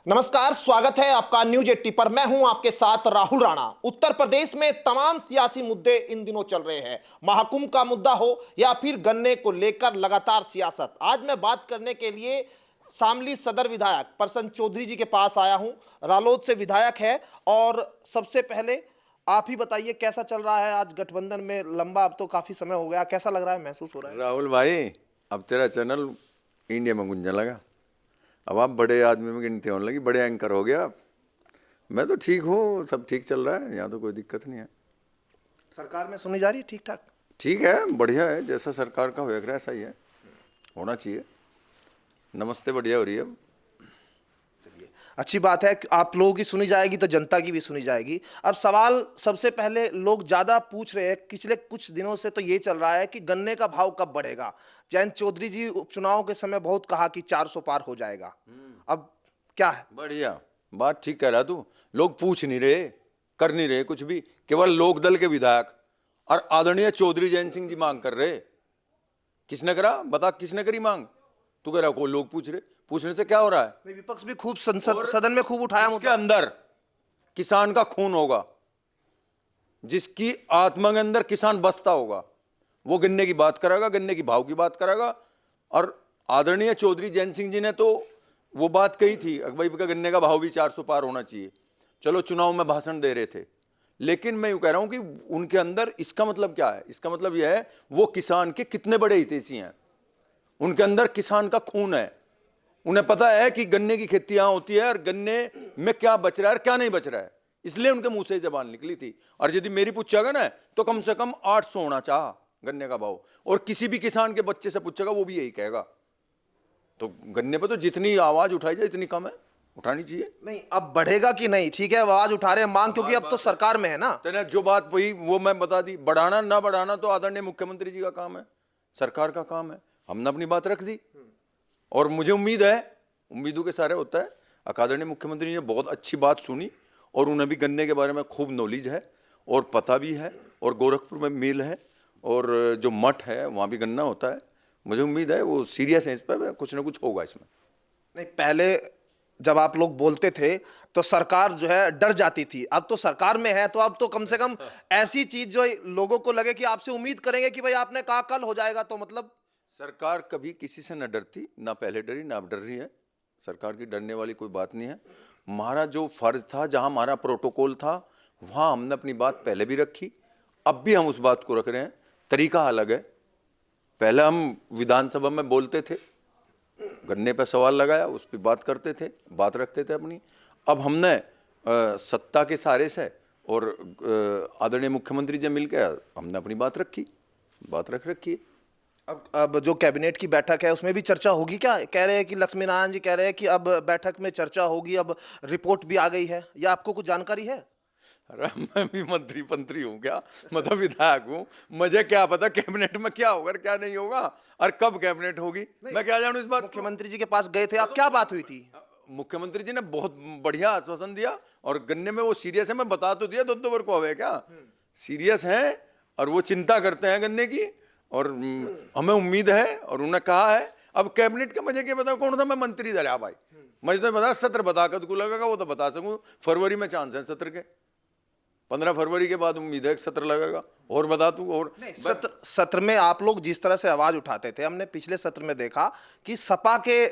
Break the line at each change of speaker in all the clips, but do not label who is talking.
नमस्कार, स्वागत है आपका न्यूज 80 पर। मैं हूं आपके साथ राहुल राणा। उत्तर प्रदेश में तमाम सियासी मुद्दे इन दिनों चल रहे हैं। महाकुंभ का मुद्दा हो या फिर गन्ने को लेकर लगातार सियासत। आज मैं बात करने के लिए शामली सदर विधायक प्रसन्न चौधरी जी के पास आया हूं। रालोद से विधायक है। और सबसे पहले आप ही बताइए, कैसा चल रहा है आज गठबंधन में? लंबा अब तो काफी समय हो गया, कैसा लग रहा है, महसूस हो रहा है?
राहुल भाई, अब तेरा चैनल इंडिया में गुंजने लगा। अब आप बड़े आदमी में गिनती होने लगी, बड़े एंकर हो गया आप। मैं तो ठीक हूँ, सब ठीक चल रहा है, यहाँ तो कोई दिक्कत नहीं है।
सरकार में सुनी जा रही है ठीक ठाक?
ठीक है, बढ़िया है, जैसा सरकार का होएगा ऐसा ही है, होना चाहिए। नमस्ते, बढ़िया हो रही है अब।
अच्छी बात है कि आप लोगों की सुनी जाएगी तो जनता की भी सुनी जाएगी। अब सवाल सबसे पहले लोग ज़्यादा पूछ रहे हैं, पिछले कुछ दिनों से तो ये चल रहा है कि गन्ने का भाव कब बढ़ेगा। जयंत चौधरी जी उपचुनाव के समय बहुत कहा कि 400 पार हो जाएगा। अब क्या है?
बढ़िया बात, ठीक कह रहा तू। लोग पूछ नहीं रहे, कर नहीं रहे कुछ भी, केवल लोकदल के विधायक और आदरणीय चौधरी जयंत सिंह जी मांग कर रहे। किसने करा बता, किसने करी मांग? तू कह रहा को लोग पूछ रहे, पूछने से क्या हो रहा है?
नहीं, विपक्ष भी खूब सदन में खूब उठाया
उसके अंदर किसान का खून होगा, जिसकी आत्मा के अंदर किसान बसता होगा, वो गन्ने की बात करेगा, गन्ने की भाव की बात करेगा। और आदरणीय चौधरी जयंत सिंह जी ने तो वो बात कही थी भाई का गन्ने का भाव भी 400 पार होना चाहिए। चलो, चुनाव में भाषण दे रहे थे, लेकिन मैं यूं कह रहा हूं कि उनके अंदर इसका मतलब क्या है? इसका मतलब यह है वो किसान के कितने बड़े हितैषी हैं। उनके अंदर किसान का खून है, उन्हें पता है कि गन्ने की खेती यहां होती है और गन्ने में क्या बच रहा है और क्या नहीं बच रहा है, इसलिए उनके मुंह से जबान निकली थी। और यदि मेरी पूछेगा ना, तो कम से कम 800 होना चाह गन्ने का भाव, और किसी भी किसान के बच्चे से पूछेगा वो भी यही कहेगा। तो गन्ने पर तो जितनी आवाज उठाई जाए इतनी कम है, उठानी चाहिए।
नहीं, अब बढ़ेगा कि नहीं, ठीक है, आवाज उठा रहे हैं मांग, क्योंकि अब तो सरकार में है ना।
तेने जो बात वही वो मैं बता दी। बढ़ाना ना बढ़ाना तो आदरणीय मुख्यमंत्री जी का काम है, सरकार का काम है। हमने अपनी बात रख दी और मुझे उम्मीद है, उम्मीदों के सारे होता है। आदरणीय मुख्यमंत्री ने बहुत अच्छी बात सुनी और उन्हें भी गन्ने के बारे में खूब नॉलेज है और पता भी है। और गोरखपुर में मिल है और जो मठ है वहाँ भी गन्ना होता है। मुझे उम्मीद है वो सीरियस है इस पर, कुछ ना कुछ होगा इसमें।
नहीं, पहले जब आप लोग बोलते थे तो सरकार जो है डर जाती थी, अब तो सरकार में है तो अब तो कम से कम ऐसी चीज जो लोगों को लगे कि आपसे उम्मीद करेंगे कि भाई आपने कहा कल हो जाएगा, तो मतलब
सरकार कभी किसी से न डरती, ना पहले डरी ना अब डर रही है। सरकार की डरने वाली कोई बात नहीं है। हमारा जो फर्ज था, जहां हमारा प्रोटोकॉल था, वहां हमने अपनी बात पहले भी रखी, अब भी हम उस बात को रख रहे हैं। तरीका अलग है। पहले हम विधानसभा में बोलते थे, गन्ने पर सवाल लगाया, उस पर बात करते थे, बात रखते थे अपनी। अब हमने सत्ता के सहारे से और आदरणीय मुख्यमंत्री जी मिलकर हमने अपनी बात रखी, बात रख रखी है।
अब जो कैबिनेट की बैठक है उसमें भी चर्चा होगी क्या? कह रहे हैं कि लक्ष्मी नारायण जी कह रहे हैं कि अब बैठक में चर्चा होगी, अब रिपोर्ट भी आ गई है, या आपको कुछ जानकारी है?
अरे मैं भी मंत्री हूँ क्या? मतलब विधायक हूँ, मुझे क्या पता कैबिनेट में क्या होगा क्या नहीं होगा और कब कैबिनेट होगी, मैं क्या जानूँ इस बात।
मुख्यमंत्री जी के पास गए थे आप, क्या बात हुई थी?
मुख्यमंत्री जी ने बहुत बढ़िया आश्वासन दिया और गन्ने में वो सीरियस है, मैं बता तो दिया दोनों को हवे क्या सीरियस है और वो चिंता करते हैं गन्ने की, और हमें उम्मीद है और उन्होंने कहा है। अब कैबिनेट का मुझे क्या पता कौन सा मैं मंत्री दल भाई, मुझे तो बता सत्र बता कर लगेगा वो तो बता सकूँ। फरवरी में चांस है सत्र के, 15 फरवरी के बाद उम्मीद है सत्र लगेगा। और बता तू, और
सत्र में आप लोग जिस तरह से आवाज उठाते थे, हमने पिछले सत्र में देखा कि सपा के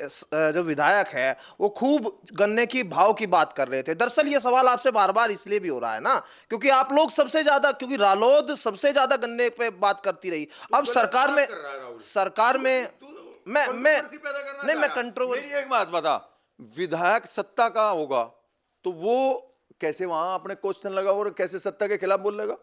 जो विधायक है वो खूब गन्ने की भाव की बात कर रहे थे। दरअसल ये सवाल आपसे बार बार इसलिए भी हो रहा है ना, क्योंकि आप लोग सबसे ज्यादा, क्योंकि रालोद सबसे ज्यादा गन्ने पे बात करती रही। अब सरकार में मैं कंट्रोवर्सी,
एक बात बता, विधायक सत्ता का होगा तो वो कैसे वहां अपने क्वेश्चन लगा और कैसे सत्ता के खिलाफ बोल लेगा?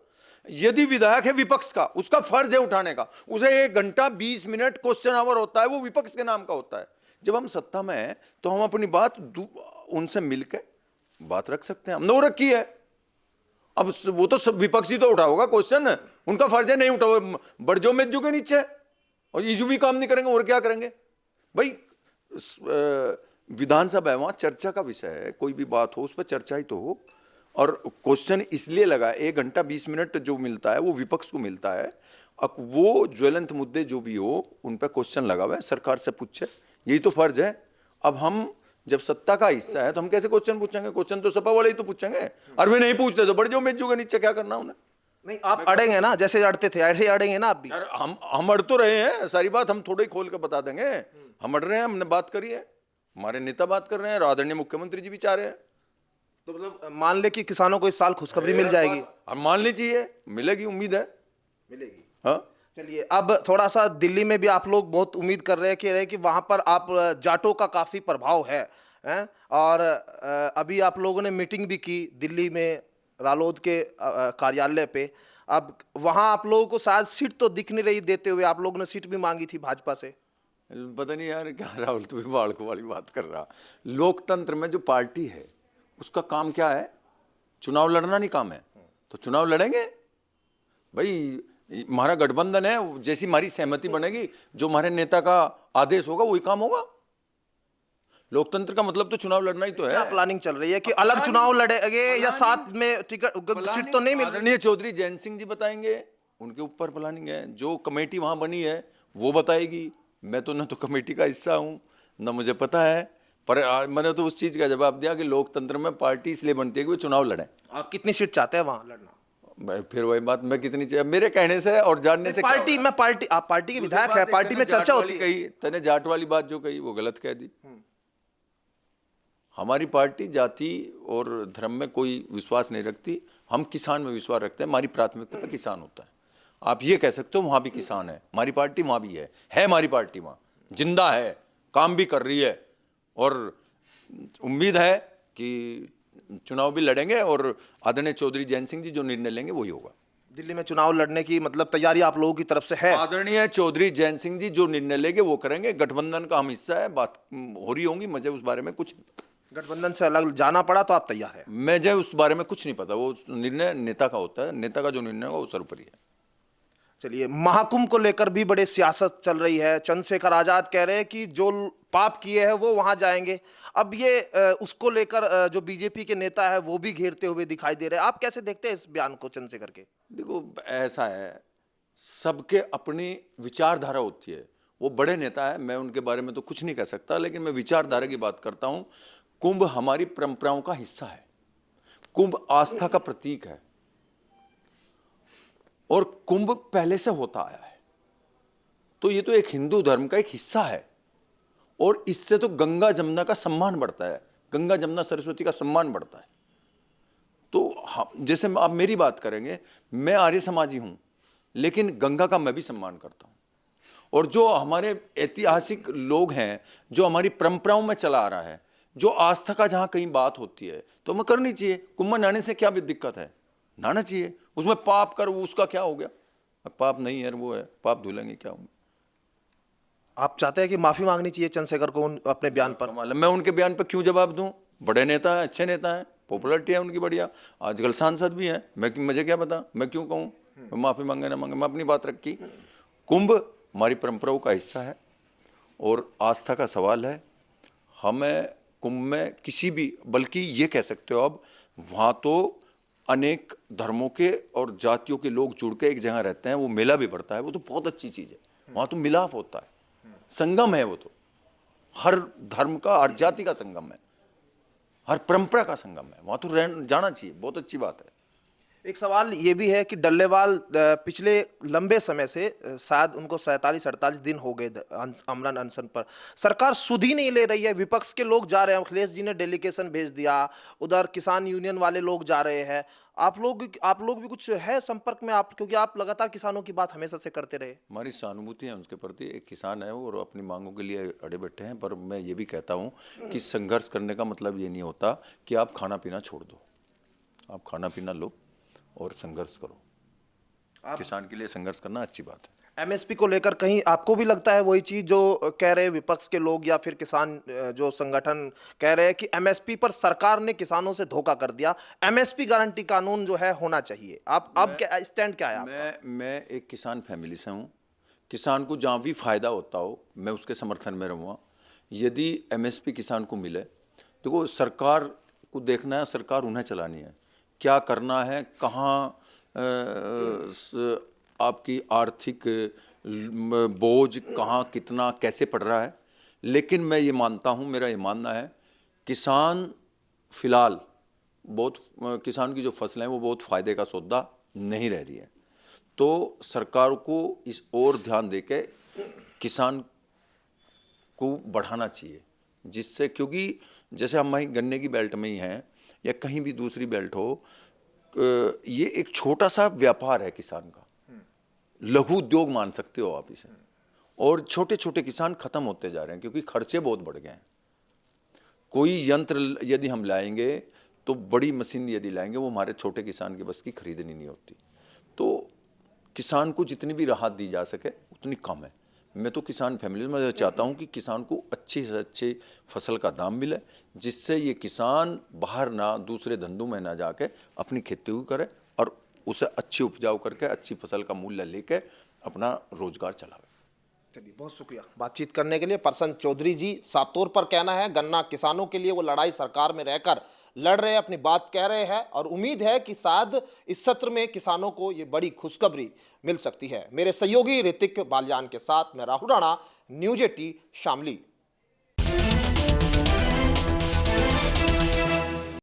यदि विधायक है विपक्ष का, उसका फर्ज है उठाने का, उसे 1 घंटा 20 मिनट क्वेश्चन आवर होता है, वो विपक्ष के नाम का होता है। जब हम सत्ता में हैं तो हम अपनी बात उनसे मिलकर बात रख सकते हैं, हमने वो रखी है। अब वो तो सब विपक्षी तो उठा होगा क्वेश्चन, उनका फर्ज है, नहीं उठाओ बढ़ मेजू के नीचे, और ईजू भी काम नहीं करेंगे और क्या करेंगे भाई? विधानसभा है, वहां चर्चा का विषय है, कोई भी बात हो उस पर चर्चा ही तो हो। और क्वेश्चन इसलिए लगा 1 घंटा 20 मिनट जो मिलता है वो विपक्ष को मिलता है। अब वो ज्वलंत मुद्दे जो भी हो उन पर क्वेश्चन लगा हुआ है, सरकार से पूछे, यही तो फर्ज है। अब हम जब सत्ता का हिस्सा है तो हम कैसे क्वेश्चन पूछेंगे? क्वेश्चन तो सपा वाले ही तो पूछेंगे, और वे नहीं पूछते तो बढ़ जाओ मेजों के नीचे, क्या करना उन्हें?
नहीं, आप अड़ेंगे ना, जैसे अड़ते थे ऐसे ही अड़ेंगे ना आप भी।
यार हम अड़ तो रहे हैं, सारी बात हम थोड़े ही खोल के बता देंगे। हम अड़ रहे हैं, हमने बात करी है, हमारे नेता बात कर रहे हैं, आदरणीय मुख्यमंत्री जी भी चाह रहे हैं।
तो मतलब मान ले कि किसानों को इस साल खुशखबरी मिल जाएगी।
हम मान ली चाहिए, मिलेगी, उम्मीद है
मिलेगी।
हाँ।
चलिए, अब थोड़ा सा दिल्ली में भी आप लोग बहुत उम्मीद कर रहे हैं कि वहां पर आप जाटों का काफी प्रभाव है, हैं? और अभी आप लोगों ने मीटिंग भी की दिल्ली में रालोद के कार्यालय पे। अब वहां आप लोगों को शायद सीट तो दिख नहीं रही देते हुए, आप लोगों ने सीट भी मांगी थी भाजपा से।
पता नहीं यार क्या राहुल तुम्हें बाड़कों वाली बात कर रहा। लोकतंत्र में जो पार्टी है उसका काम क्या है? चुनाव लड़ना नहीं काम है, तो चुनाव लड़ेंगे भाई। हमारा गठबंधन है, जैसी हमारी सहमति बनेगी, जो हमारे नेता का आदेश होगा वही काम होगा। लोकतंत्र का मतलब तो चुनाव लड़ना ही तो है।
क्या प्लानिंग चल रही है कि अलग चुनाव लड़ेंगे या साथ में टिकट सीट तो नहीं मिल रही?
आदरणीय चौधरी जैन सिंह जी बताएंगे, उनके ऊपर प्लानिंग है। जो कमेटी वहां बनी है वो बताएगी। मैं तो न तो कमेटी का हिस्सा हूं, न मुझे पता है, पर मैंने तो उस चीज का जवाब दिया कि लोकतंत्र में पार्टी इसलिए बनती है कि वो चुनाव लड़े।
आप कितनी सीट चाहते हैं वहां लड़ना?
फिर वही बात, मैं कितनी चाहिए मेरे कहने से और जानने से
पार्टी में, पार्टी आप पार्टी के विधायक है, पार्टी में चर्चा होती है।
कही तने जाट वाली बात जो कही वो गलत कह दी। हमारी पार्टी जाति और धर्म में कोई विश्वास नहीं रखती, हम किसान में विश्वास रखते हैं। हमारी प्राथमिकता पे किसान होता है। आप ये कह सकते हो वहां भी किसान है, हमारी पार्टी वहां भी है हमारी पार्टी वहां जिंदा है, काम भी कर रही है, और उम्मीद है कि चुनाव भी लड़ेंगे और आदरणीय चौधरी जैन सिंह जी जो निर्णय लेंगे वही होगा।
दिल्ली में चुनाव लड़ने की मतलब तैयारी आप लोगों की तरफ से है?
आदरणीय चौधरी जैन सिंह जी जो निर्णय लेंगे वो करेंगे। गठबंधन का हम हिस्सा है, बात हो रही होंगी, मुझे उस बारे में कुछ,
गठबंधन से अलग जाना पड़ा तो आप तैयार हैं?
मुझे उस बारे में कुछ नहीं पता, वो निर्णय नेता का होता है, नेता का जो निर्णय होगा वो सर्वोपरि है।
चलिए, महाकुंभ को लेकर भी बड़े सियासत चल रही है। चंद्रशेखर आजाद कह रहे हैं कि जो पाप किए हैं वो वहां जाएंगे। अब ये उसको लेकर जो बीजेपी के नेता है वो भी घेरते हुए दिखाई दे रहे हैं। आप कैसे देखते हैं इस बयान को चंद्रशेखर के?
देखो ऐसा है, सबके अपनी विचारधारा होती है। वो बड़े नेता है, मैं उनके बारे में तो कुछ नहीं कह सकता, लेकिन मैं विचारधारा की बात करता हूं। कुंभ हमारी परंपराओं का हिस्सा है, कुंभ आस्था का प्रतीक है, और कुंभ पहले से होता आया है। तो ये तो एक हिंदू धर्म का एक हिस्सा है, और इससे तो गंगा जमुना का सम्मान बढ़ता है, गंगा जमुना सरस्वती का सम्मान बढ़ता है। तो जैसे आप मेरी बात करेंगे, मैं आर्य समाजी हूं, लेकिन गंगा का मैं भी सम्मान करता हूं। और जो हमारे ऐतिहासिक लोग हैं, जो हमारी परंपराओं में चला आ रहा है, जो आस्था का जहां कहीं बात होती है तो हमें करनी चाहिए। कुंभ में नहाने से क्या भी दिक्कत है? नहाना चाहिए। उसमें पाप कर उसका क्या हो गया? पाप नहीं है, वो है, पाप धुलेंगे क्या होंगे?
आप चाहते हैं कि माफी मांगनी चाहिए चंद्रशेखर को अपने बयान पर?
मैं उनके बयान पर क्यों जवाब दूं? बड़े नेता है, अच्छे नेता है, पॉपुलरिटी है उनकी बढ़िया, आजकल सांसद भी हैं। मैं मुझे क्या पता, मैं क्यों कहूँ माफी मांगे ना मांगे? मैं अपनी बात रखी। कुंभ हमारी परंपराओं का हिस्सा है और आस्था का सवाल है। हमें कुंभ में किसी भी, बल्कि ये कह सकते हो अब, वहाँ तो अनेक धर्मों के और जातियों के लोग जुड़ के एक जगह रहते हैं, वो मेला भी पड़ता है, वो तो बहुत अच्छी चीज़ है। वहाँ तो मिलाप होता है, संगम है, वो तो हर धर्म का, हर जाति का संगम है, हर परंपरा का संगम है। वहाँ तो जाना चाहिए, बहुत अच्छी बात है।
एक सवाल ये भी है कि डल्लेवाल पिछले लंबे समय से शायद उनको 47-48 दिन हो गए आमरण अनशन पर, सरकार सुध ही नहीं ले रही है। विपक्ष के लोग जा रहे हैं, अखिलेश जी ने डेलीगेशन भेज दिया, उधर किसान यूनियन वाले लोग जा रहे हैं। आप लोग भी कुछ है संपर्क में आप, क्योंकि आप लगातार किसानों की बात हमेशा से करते रहे।
हमारी सहानुभूति है उनके प्रति। एक किसान है वो और अपनी मांगों के लिए अड़े बैठे हैं, पर मैं ये भी कहता हूँ कि संघर्ष करने का मतलब ये नहीं होता कि आप खाना पीना छोड़ दो। आप खाना पीना लो और संघर्ष करो। किसान के लिए संघर्ष करना अच्छी बात है।
एमएसपी को लेकर कहीं आपको भी लगता है वही चीज जो कह रहे हैं विपक्ष के लोग या फिर किसान जो संगठन कह रहे हैं कि एमएसपी पर सरकार ने किसानों से धोखा कर दिया, एमएसपी गारंटी कानून जो है होना चाहिए? आप अब क्या स्टैंड क्या है आपका?
मैं एक किसान फैमिली से हूँ। किसान को जहाँ भी फायदा होता हो मैं उसके समर्थन में रहूँगा। यदि एमएसपी किसान को मिले, देखो सरकार को देखना है, सरकार उन्हें चलानी है, क्या करना है, कहाँ आपकी आर्थिक बोझ कहाँ कितना कैसे पड़ रहा है। लेकिन मैं ये मानता हूँ, मेरा ये मानना है किसान फिलहाल बहुत किसान की जो फसलें हैं वो बहुत फायदे का सौदा नहीं रह रही है। तो सरकार को इस ओर ध्यान देके किसान को बढ़ाना चाहिए, जिससे, क्योंकि जैसे हम वहीं गन्ने की बेल्ट में ही हैं या कहीं भी दूसरी बेल्ट हो, ये एक छोटा सा व्यापार है किसान का, लघु उद्योग मान सकते हो आप इसे। और छोटे छोटे किसान खत्म होते जा रहे हैं क्योंकि खर्चे बहुत बढ़ गए हैं। कोई यंत्र यदि हम लाएंगे तो बड़ी मशीन यदि लाएंगे वो हमारे छोटे किसान की बस की खरीदनी नहीं होती। तो किसान को जितनी भी राहत दी जा सके उतनी कम है। मैं तो किसान फैमिली में चाहता हूं कि किसान को अच्छी से अच्छी फसल का दाम मिले, जिससे ये किसान बाहर ना दूसरे धंधों में ना जाके अपनी खेती को करे और उसे अच्छी उपजाऊ करके अच्छी फसल का मूल्य लेके अपना रोजगार चलावे।
चलिए, बहुत शुक्रिया बातचीत करने के लिए। प्रसन्न चौधरी जी साफ तौर पर कहना है गन्ना किसानों के लिए वो लड़ाई सरकार में रहकर लड़ रहे हैं, अपनी बात कह रहे हैं और उम्मीद है कि शायद इस सत्र में किसानों को ये बड़ी खुशखबरी मिल सकती है। मेरे सहयोगी ऋतिक बालियान के साथ मैं राहुल राणा, न्यूज़ 18 शामली।